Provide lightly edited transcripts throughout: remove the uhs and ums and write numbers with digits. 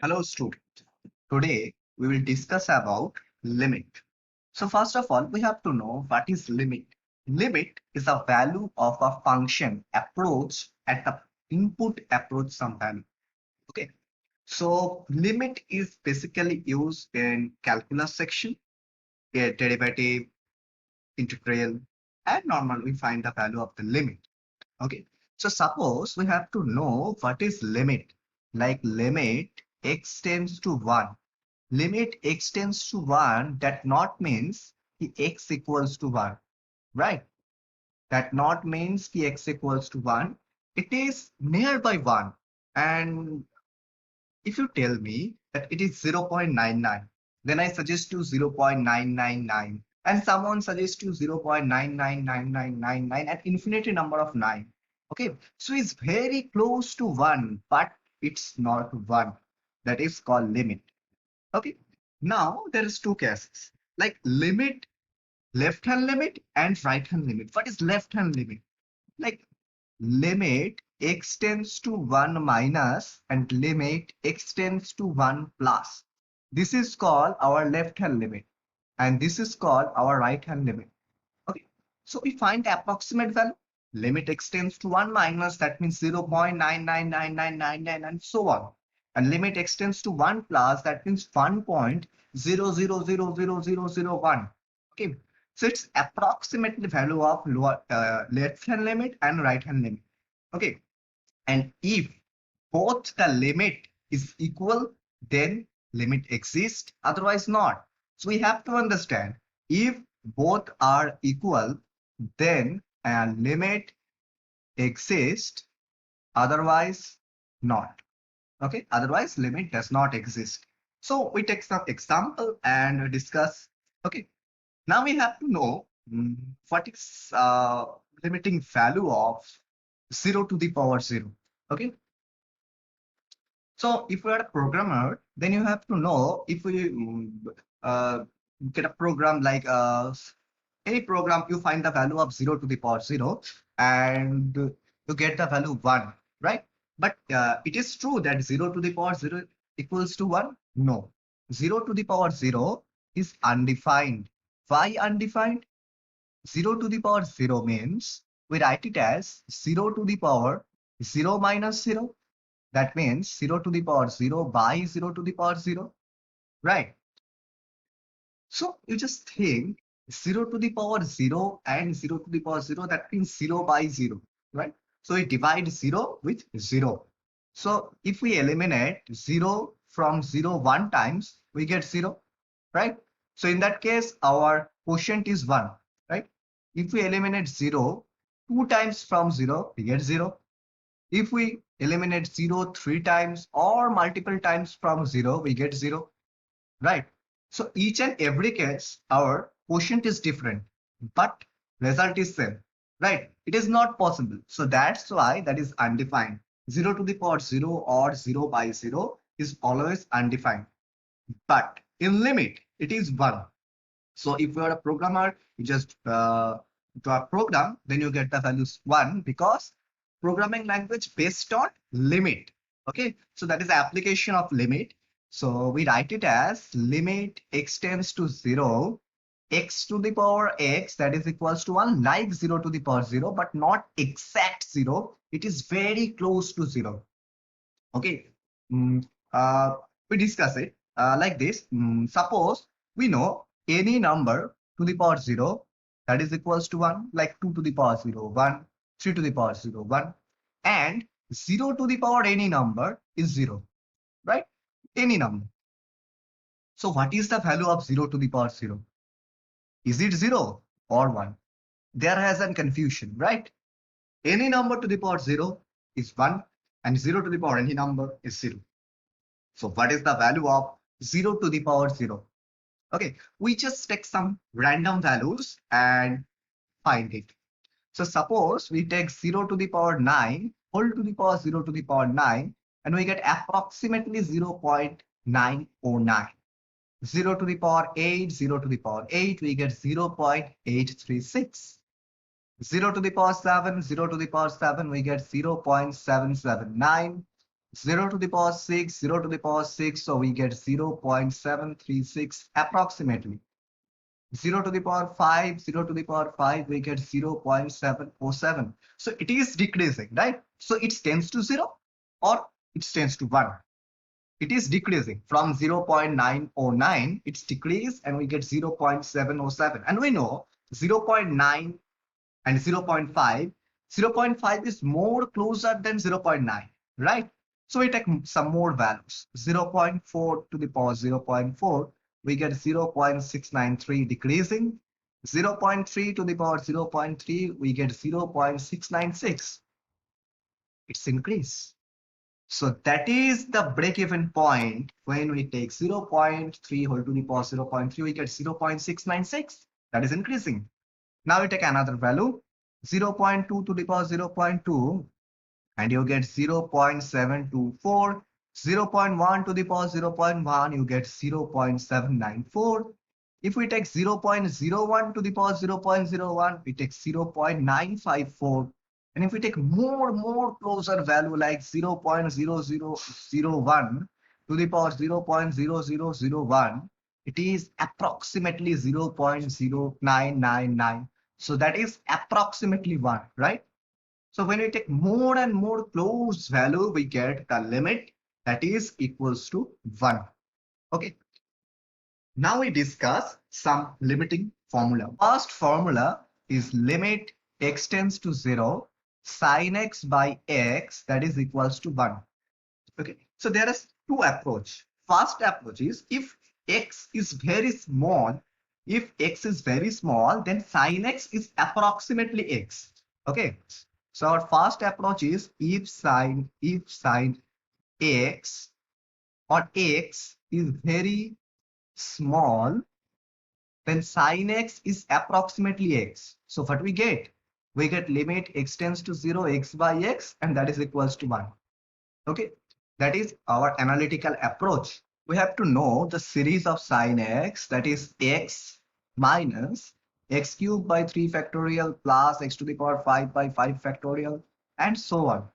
Hello student. Today we will discuss about limit. So first of all, we have to know what is limit. Limit is a value of a function approach at the input approach some value. Okay. So limit is basically used in calculus section, a derivative, integral, and normally we find the value of the limit. Okay. So suppose we have to know what is limit. Like limit x tends to 1. Limit x tends to 1, that not means ki x equals to 1, right? That not means ki x equals to 1. It is nearby 1. And if you tell me that it is 0.99, then I suggest you 0.999. And someone suggests you 0.999999 and infinity number of 9. Okay, so it's very close to 1, but it's not 1. That is called limit. Okay. Now there is two cases like limit, left hand limit and right hand limit. What is left hand limit? Like limit x tends to 1 minus and limit x tends to 1 plus. This is called our left hand limit and this is called our right hand limit. Okay. So we find the approximate value. Limit x tends to 1 minus, that means 0.999999 and so on. And limit x tends to 1 plus, that means 1.0000001. Okay. So it's approximately value of left hand limit and right hand limit. Okay. And if both the limit is equal, then limit exists, otherwise not. So we have to understand, if both are equal, then a limit exists, otherwise not. Okay, otherwise limit does not exist. So we take some example and discuss. Okay, now we have to know what is limiting value of 0 to the power 0. Okay, so if you are a programmer, then you have to know, if we uh, get a program like any program, you find the value of 0 to the power 0 and you get the value 1, right? But it is true that 0 to the power 0 equals to 1? No. 0 to the power 0 is undefined. Why undefined? 0 to the power 0 means we write it as 0 to the power 0 minus 0. That means 0 to the power 0 by 0 to the power 0, right? So you just think 0 to the power 0 and 0 to the power 0, that means 0 by 0, right? So we divide 0 with 0. So if we eliminate 0 from 0 one times, we get 0, right? So in that case, our quotient is 1, right? If we eliminate 0 two times from 0, we get 0. If we eliminate 0 three times or multiple times from 0, we get 0, right? So each and every case, our quotient is different, but result is same, right? It is not possible. So that's why that is undefined. 0 to the power 0 or 0 by 0 is always undefined. But in limit, it is 1. So if you are a programmer, you just do a program, then you get the values 1 because programming language based on limit. Okay, so that is the application of limit. So we write it as limit x tends to 0, x to the power x, that is equals to 1, like 0 to the power 0, but not exact 0. It is very close to 0. Okay. Mm, uh, we discuss it like this. Suppose we know any number to the power 0, that is equals to 1, like 2 to the power 0, 1, 3 to the power 0, 1, and 0 to the power any number is 0, right? Any number. So what is the value of 0 to the power 0? Is it 0 or 1? There has a confusion, right? Any number to the power 0 is 1 and 0 to the power any number is 0. So what is the value of 0 to the power 0? Okay, we just take some random values and find it. So suppose we take 0 to the power 9 whole to the power 0 to the power 9 and we get approximately 0.909. 0 to the power 8, 0 to the power 8, we get 0.836. 0 to the power 7, 0 to the power 7, we get 0.779. 0 to the power 6, 0 to the power 6, so we get 0.736 approximately. 0 to the power 5, 0 to the power 5, we get 0.707. So it is decreasing, right? So it tends to 0 or it tends to 1. It is decreasing from 0.909, it's decreased and we get 0.707. And we know 0.9 and 0.5, 0.5 is more closer than 0.9, right? So we take some more values. 0.4 to the power 0.4, we get 0.693 decreasing. 0.3 to the power 0.3, we get 0.696. It's increase. So that is the break-even point when we take 0.3 whole to the power 0.3, we get 0.696. That is increasing. Now we take another value, 0.2 to the power 0.2, and you get 0.724. 0.1 to the power 0.1, you get 0.794. If we take 0.01 to the power 0.01, we take 0.954. And if we take more closer value like 0.0001 to the power 0.0001, it is approximately 0.0999. So that is approximately 1, right? So when we take more and more close value, we get the limit that is equals to 1. Okay. Now we discuss some limiting formula. First formula is limit x tends to 0, sin x by x that is equals to 1. Okay. So there is two approach. First approach is if x is very small, then sin x is approximately x. Okay. So our first approach is if sin x or x is very small, then sin x is approximately x. So what we get? We get limit x tends to 0, x by x, and that is equals to 1. Okay, that is our analytical approach. We have to know the series of sin x, that is x minus x cubed by 3 factorial plus x to the power 5 by 5 factorial, and so on,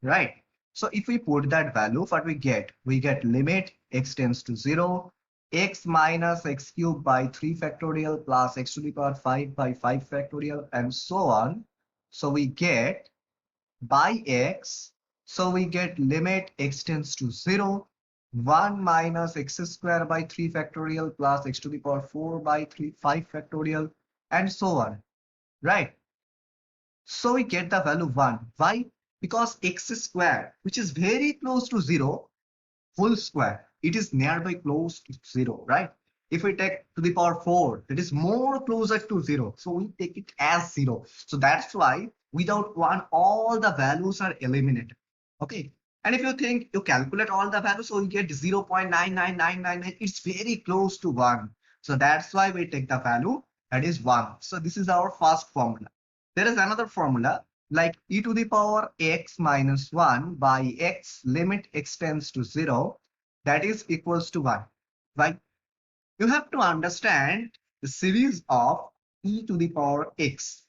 right? So if we put that value, what we get? We get limit x tends to 0, x minus x cubed by 3 factorial plus x to the power 5 by 5 factorial, and so on. So we get by x, so we get limit x tends to 0, 1 minus x square by 3 factorial plus x to the power 4 by 5 factorial, and so on, right? So we get the value 1. Why? Because x square, which is very close to 0, whole square, it is nearby close to 0, right? If we take to the power 4, it is more closer to 0. So we take it as 0. So that's why without 1, all the values are eliminated. Okay. And if you think you calculate all the values, so you get 0.99999. It's very close to 1. So that's why we take the value that is 1. So this is our first formula. There is another formula like e to the power x minus 1 by x limit x tends to 0 that is equals to 1. Right? You have to understand the series of e to the power x.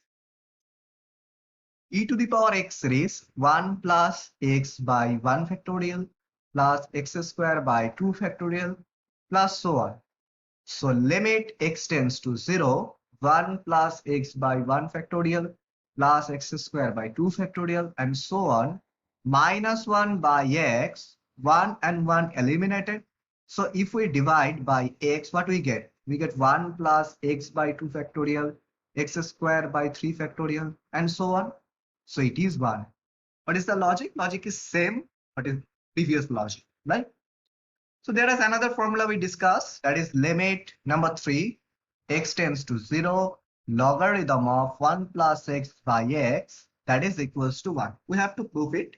E to the power x series 1 plus x by 1 factorial plus x square by 2 factorial plus so on. So limit x tends to 0, 1 plus x by 1 factorial plus x square by 2 factorial and so on, minus 1 by x, 1 and 1 eliminated. So if we divide by x, what we get? We get 1 plus x by 2 factorial, x square by 3 factorial and so on. So it is 1. What is the logic? Logic is same, but is previous logic, right? So there is another formula we discussed, that is limit number 3, x tends to 0, logarithm of 1 plus x by x, that is equals to 1. We have to prove it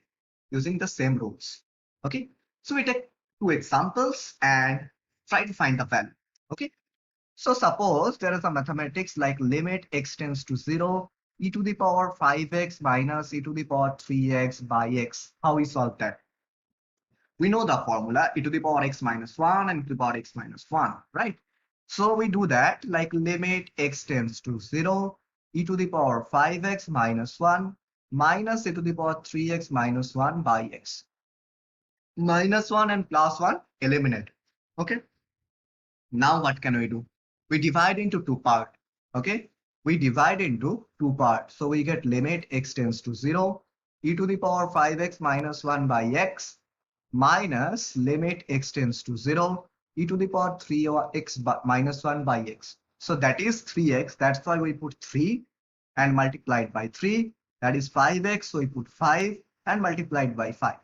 using the same rules. Okay. So we take two examples and try to find the value. Okay. So suppose there is a mathematics like limit x tends to 0, e to the power 5x minus e to the power 3x by x. How we solve that? We know the formula e to the power x minus 1 and e to the power x minus 1, right? So we do that like limit x tends to 0, e to the power 5x minus 1 minus e to the power 3x minus 1 by x. -1 and +1 eliminate. Okay. Now what can we do? We divide into two parts. Okay. We divide into two parts. So we get limit x tends to 0, e to the power 5x minus 1 by x minus limit x tends to 0, e to the power 3x minus 1 by x. So that is 3x. That's why we put 3 and multiplied by 3. That is 5x. So we put 5 and multiplied by 5.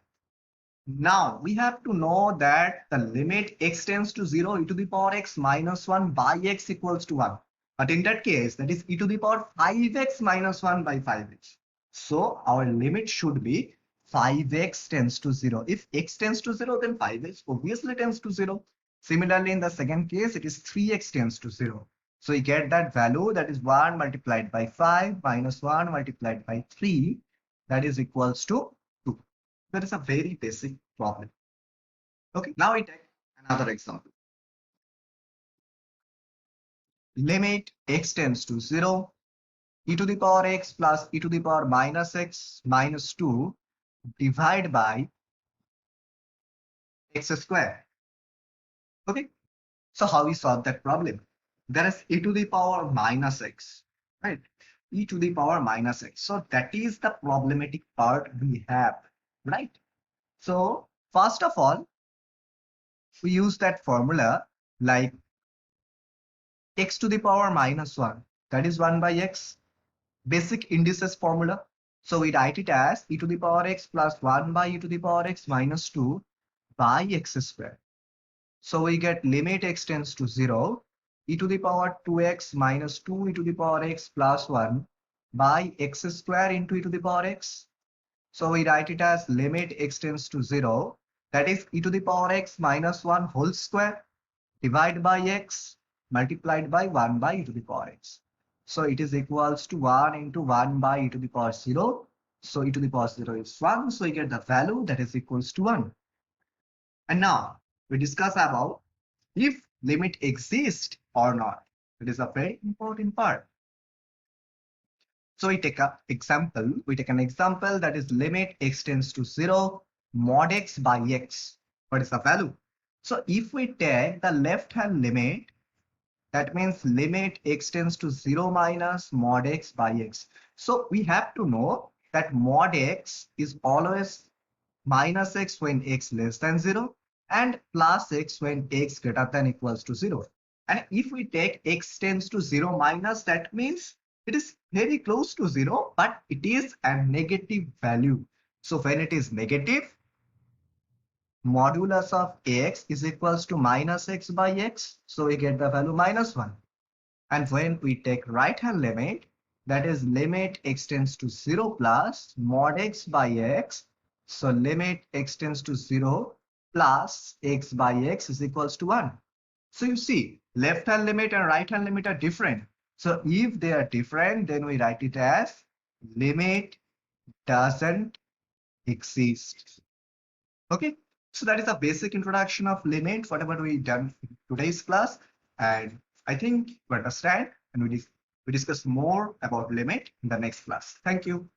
Now we have to know that the limit x tends to 0 e to the power x minus 1 by x equals to 1. But in that case, that is e to the power 5x minus 1 by 5x. So our limit should be 5x tends to 0. If x tends to 0, then 5x obviously tends to 0. Similarly, in the second case, it is 3x tends to 0. So you get that value, that is 1 multiplied by 5 minus 1 multiplied by 3, that is equals to 2. That is a very basic problem. Okay, now we take another example. Limit x tends to 0, e to the power x plus e to the power minus x minus 2 divided by x square. Okay, so how we solve that problem? There is e to the power minus x, right? E to the power minus x. So that is the problematic part we have, right? So first of all, we use that formula like x to the power minus 1, that is 1 by x, basic indices formula. So we write it as e to the power x plus 1 by e to the power x minus 2 by x square. So we get limit x tends to 0, e to the power 2x minus 2 e to the power x plus 1 by x square into e to the power x. So we write it as limit x tends to 0, that is e to the power x minus 1 whole square divided by x multiplied by 1 by e to the power x. So it is equals to 1 into 1 by e to the power 0. So e to the power 0 is 1. So we get the value that is equals to 1. And now we discuss about if limit exists or not. It is a very important part. So we take an example. We take an example that is limit x tends to 0 mod x by x. What is the value? So if we take the left hand limit, that means limit x tends to 0 minus mod x by x. So we have to know that mod x is always minus x when x less than 0 and plus x when x greater than equals to 0. And if we take x tends to 0 minus, that means it is very close to 0, but it is a negative value. So when it is negative, modulus of x is equals to minus x by x. So we get the value minus 1. And when we take right hand limit, that is limit x tends to 0 plus mod x by x. So limit x tends to 0 plus x by x is equals to 1. So you see, left hand limit and right hand limit are different. So if they are different, then we write it as limit doesn't exist. Okay, so that is a basic introduction of limit, whatever we done in today's class. And I think you understand, and we discuss more about limit in the next class. Thank you.